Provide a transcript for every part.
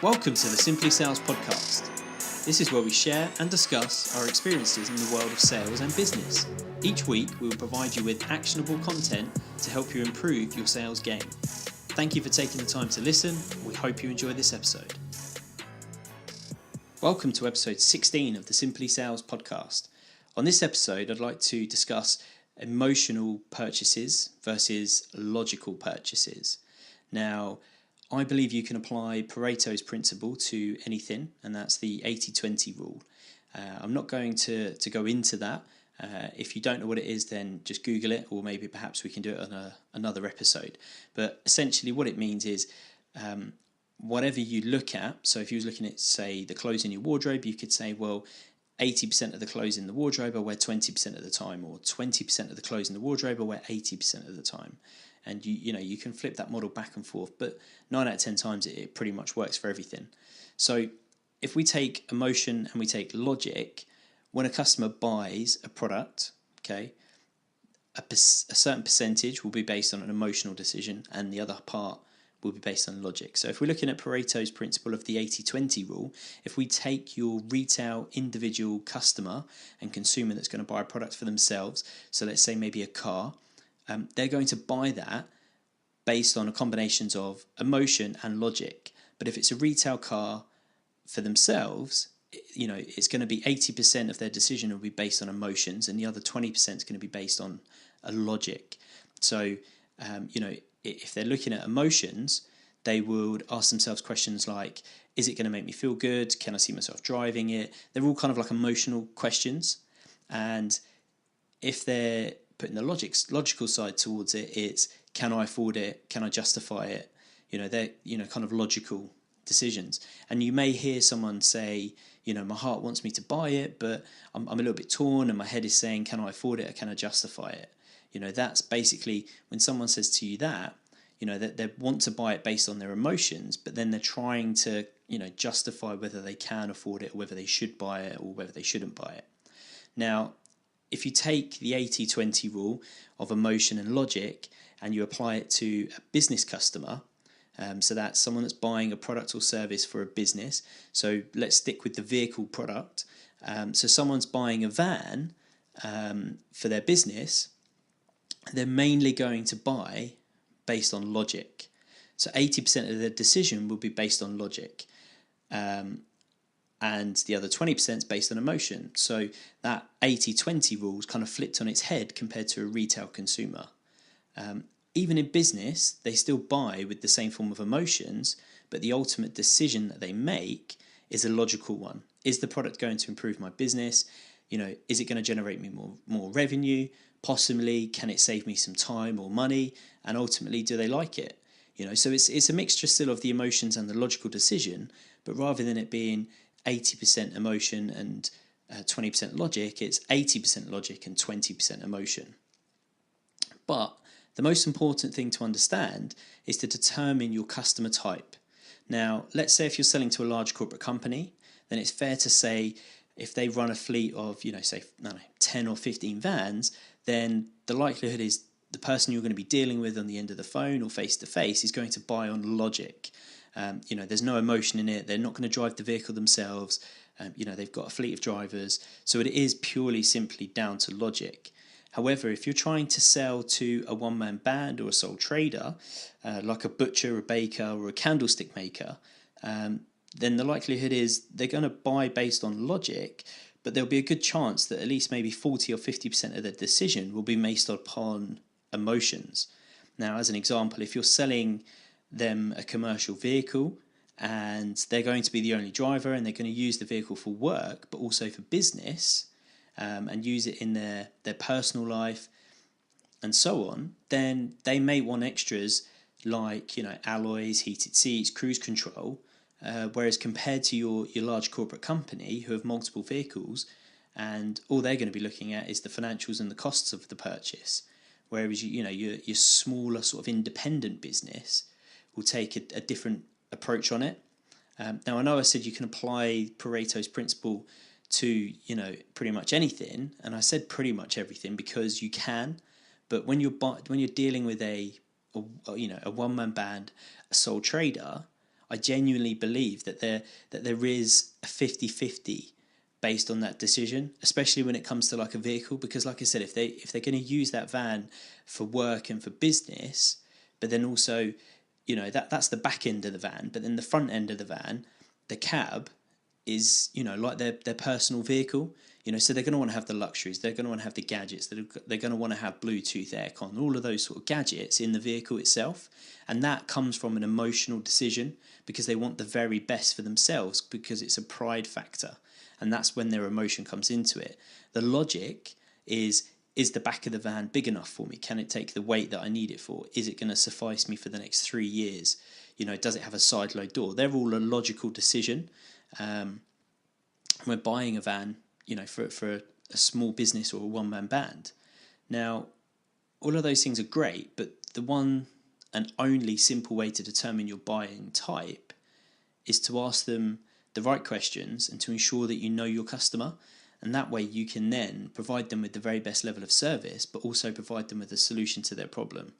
Welcome to the Simply Sales Podcast. This is where we share and discuss our experiences in the world of sales and business. Each week, we will provide you with actionable content to help you improve your sales game. Thank you for taking the time to listen. We hope you enjoy this episode. Welcome to episode 16 of the Simply Sales Podcast. On this episode, I'd like to discuss emotional purchases versus logical purchases. Now, I believe you can apply Pareto's principle to anything, and that's the 80-20 rule. I'm not going to go into that. If you don't know what it is, then just Google it, or maybe perhaps we can do it on another episode. But essentially what it means is whatever you look at, so if you was looking at, say, the clothes in your wardrobe, you could say, well, 80% of the clothes in the wardrobe I wear 20% of the time, or 20% of the clothes in the wardrobe I wear 80% of the time. And you can flip that model back and forth, but 9 out of 10 times it pretty much works for everything. So if we take emotion and we take logic, when a customer buys a product, okay, a certain percentage will be based on an emotional decision, and the other part will be based on logic. So if we're looking at Pareto's principle of the 80-20 rule, if we take your retail individual customer and consumer that's going to buy a product for themselves, so let's say maybe a car, they're going to buy that based on a combinations of emotion and logic. But if it's a retail car for themselves, it's going to be 80% of their decision will be based on emotions, and the other 20% is going to be based on a logic. So, if they're looking at emotions, they would ask themselves questions like, is it going to make me feel good? Can I see myself driving it? They're all kind of like emotional questions. And if they're putting the logical side towards it, it's, can I afford it? Can I justify it? They're kind of logical decisions. And you may hear someone say, my heart wants me to buy it, but I'm a little bit torn, and my head is saying, can I afford it or can I justify it? That's basically when someone says to you that, that they want to buy it based on their emotions, but then they're trying to, justify whether they can afford it, or whether they should buy it, or whether they shouldn't buy it. Now, if you take the 80-20 rule of emotion and logic and you apply it to a business customer, so that's someone that's buying a product or service for a business. So let's stick with the vehicle product. So someone's buying a van for their business. They're mainly going to buy based on logic. So 80% of their decision will be based on logic. And the other 20% is based on emotion. So that 80-20 rule is kind of flipped on its head compared to a retail consumer. Even in business, they still buy with the same form of emotions, but the ultimate decision that they make is a logical one. Is the product going to improve my business? Is it going to generate me more revenue? Possibly, can it save me some time or money? And ultimately, do they like it? So it's a mixture still of the emotions and the logical decision, but rather than it being 80% emotion and 20% logic, it's 80% logic and 20% emotion. But the most important thing to understand is to determine your customer type. Now, let's say if you're selling to a large corporate company, then it's fair to say if they run a fleet of, 10 or 15 vans, then the likelihood is the person you're going to be dealing with on the end of the phone or face-to-face is going to buy on logic. There's no emotion in it. They're not going to drive the vehicle themselves. They've got a fleet of drivers. So it is purely simply down to logic. However, if you're trying to sell to a one-man band or a sole trader, like a butcher, a baker, or a candlestick maker, then the likelihood is they're going to buy based on logic, but there'll be a good chance that at least maybe 40 or 50% of their decision will be based upon emotions. Now, as an example, if you're selling them a commercial vehicle and they're going to be the only driver and they're going to use the vehicle for work but also for business, and use it in their personal life and so on, then they may want extras like alloys, heated seats, cruise control, whereas compared to your large corporate company who have multiple vehicles and all they're going to be looking at is the financials and the costs of the purchase, whereas your smaller sort of independent business will take a different approach on it. Now, I know I said you can apply Pareto's principle to pretty much anything, and I said pretty much everything because you can, but when you're dealing with a one-man band, a sole trader, I genuinely believe that there is a 50-50 based on that decision, especially when it comes to like a vehicle, because like I said, if they're going to use that van for work and for business, but then also, you know, that's the back end of the van, but then the front end of the van, the cab, is, you know, like their personal vehicle, you know, so they're going to want to have the luxuries, they're going to want to have the gadgets, they're going to want to have Bluetooth, aircon, all of those sort of gadgets in the vehicle itself, and that comes from an emotional decision because they want the very best for themselves, because it's a pride factor, and that's when their emotion comes into it. The logic is the back of the van big enough for me? Can it take the weight that I need it for? Is it going to suffice me for the next 3 years? You know, does it have a side load door? They're all a logical decision. We're buying a van, you know, for a small business or a one-man band. Now, all of those things are great, but the one and only simple way to determine your buying type is to ask them the right questions and to ensure that you know your customer, and that way you can then provide them with the very best level of service, but also provide them with a solution to their problem,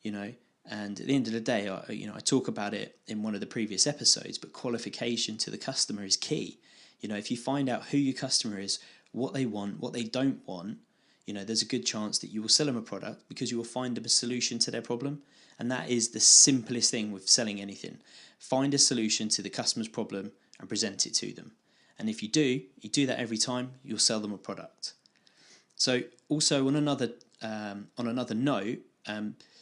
you know. And at the end of the day, I talk about it in one of the previous episodes, but qualification to the customer is key. You know, if you find out who your customer is, what they want, what they don't want, you know, there's a good chance that you will sell them a product because you will find them a solution to their problem. And that is the simplest thing with selling anything. Find a solution to the customer's problem and present it to them. And if you do that every time, you'll sell them a product. So also on another note,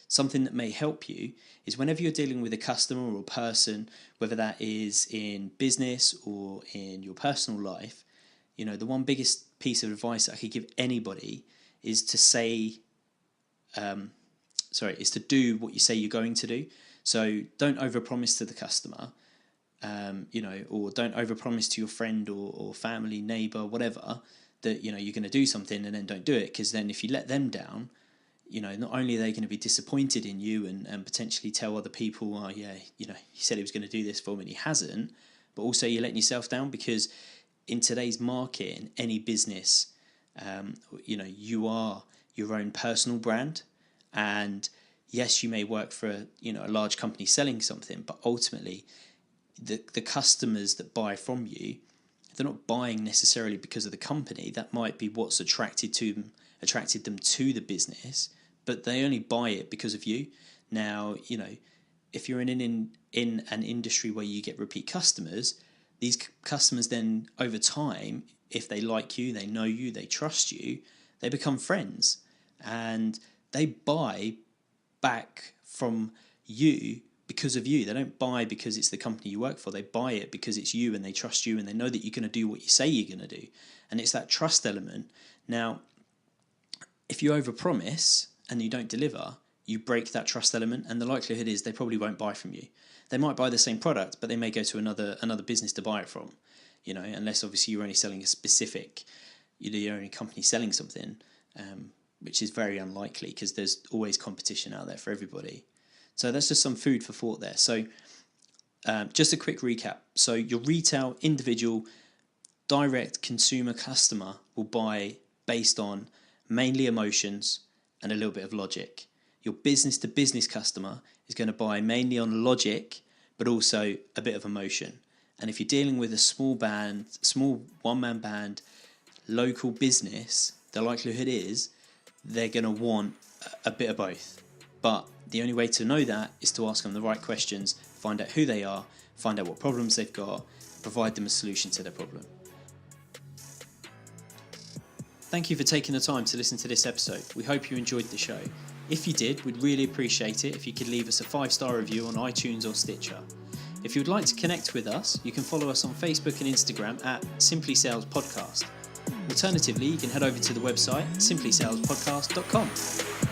something that may help you is whenever you're dealing with a customer or a person, whether that is in business or in your personal life, you know, the one biggest piece of advice I could give anybody is to do what you say you're going to do. So don't overpromise to the customer, you know, or don't overpromise to your friend or family, neighbor, whatever, that, you know, you're going to do something and then don't do it. Because then if you let them down, you know, not only are they going to be disappointed in you and potentially tell other people, oh yeah, you know, he said he was going to do this for me and he hasn't, but also you're letting yourself down, because in today's market, in any business, you know, you are your own personal brand. And yes, you may work for a large company selling something, but ultimately the customers that buy from you, they're not buying necessarily because of the company. That might be what's attracted them to the business, but they only buy it because of you. Now, you know, if you're in an industry where you get repeat customers, these customers then over time, if they like you, they know you, they trust you, they become friends, and they buy back from you because of you. They don't buy because it's the company you work for. They buy it because it's you and they trust you and they know that you're going to do what you say you're going to do. And it's that trust element. Now, if you overpromise and you don't deliver, you break that trust element, and the likelihood is they probably won't buy from you. They might buy the same product, but they may go to another business to buy it from, you know, unless obviously you're only selling a specific, you're only company selling something, which is very unlikely because there's always competition out there for everybody. So that's just some food for thought there. So just a quick recap. So your retail, individual, direct consumer customer will buy based on mainly emotions and a little bit of logic. Your business to business customer is going to buy mainly on logic, but also a bit of emotion. And if you're dealing with a small one-man band, local business, the likelihood is they're going to want a bit of both. But the only way to know that is to ask them the right questions, find out who they are, find out what problems they've got, provide them a solution to their problem. Thank you for taking the time to listen to this episode. We hope you enjoyed the show. If you did, we'd really appreciate it if you could leave us a 5-star review on iTunes or Stitcher. If you would like to connect with us, you can follow us on Facebook and Instagram at Simply Sales Podcast. Alternatively, you can head over to the website simplysalespodcast.com.